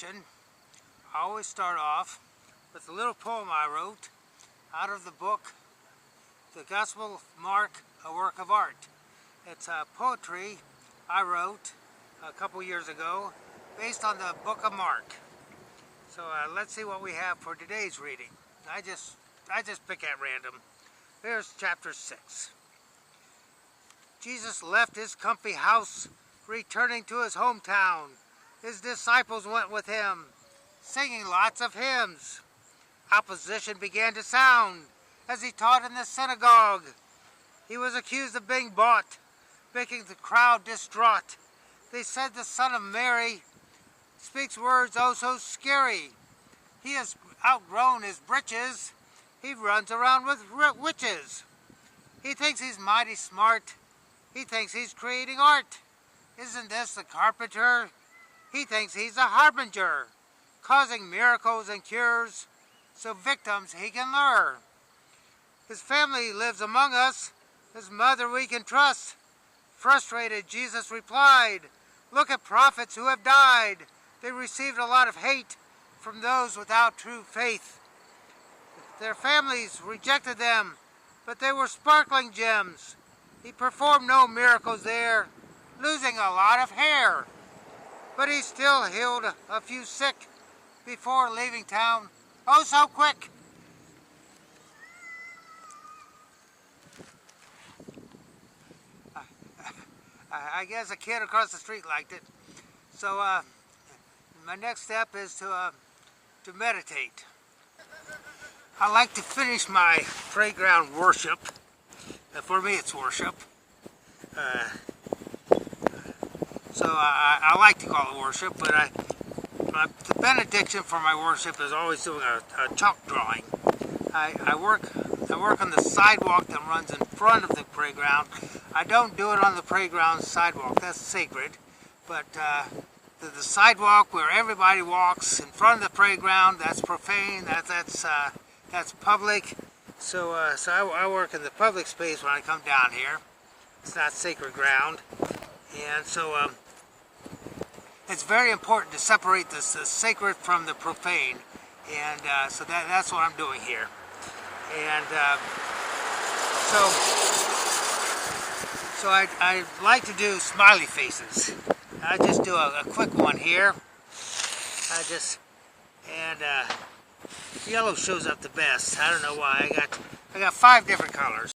devotion, I always start off with a little poem I wrote out of the book, The Gospel of Mark, a Work of Art. It's poetry I wrote a couple years ago based on the book of Mark. So let's see what we have for today's reading. I just pick at random. Here's chapter 6. Jesus left his comfy house, returning to his hometown. His disciples went with him, singing lots of hymns. Opposition began to sound as he taught in the synagogue. He was accused of being bought, making the crowd distraught. They said the Son of Mary speaks words oh so scary. He has outgrown his britches. He runs around with witches. He thinks he's mighty smart. He thinks he's creating art. Isn't this the carpenter? He thinks he's a harbinger, causing miracles and cures, so victims he can lure. His family lives among us. His mother we can trust. Frustrated, Jesus replied, "Look at prophets who have died. They received a lot of hate from those without true faith. Their families rejected them, but they were sparkling gems. He performed no miracles there, losing a lot of hair. But he still healed a few sick before leaving town, oh so quick." I guess a kid across the street liked it. So my next step is to meditate. I like to finish my Prayground worship. For me it's worship. So I like to call it worship, but the benediction for my worship is always doing a chalk drawing. I work on the sidewalk that runs in front of the playground. I don't do it on the playground sidewalk, that's sacred, but the sidewalk where everybody walks in front of the playground, that's profane, that's public. So I work in the public space when I come down here. It's not sacred ground, and so it's very important to separate the sacred from the profane, and so that's what I'm doing here. And so I like to do smiley faces. I just do a quick one here. Yellow shows up the best. I don't know why. I got 5 different colors.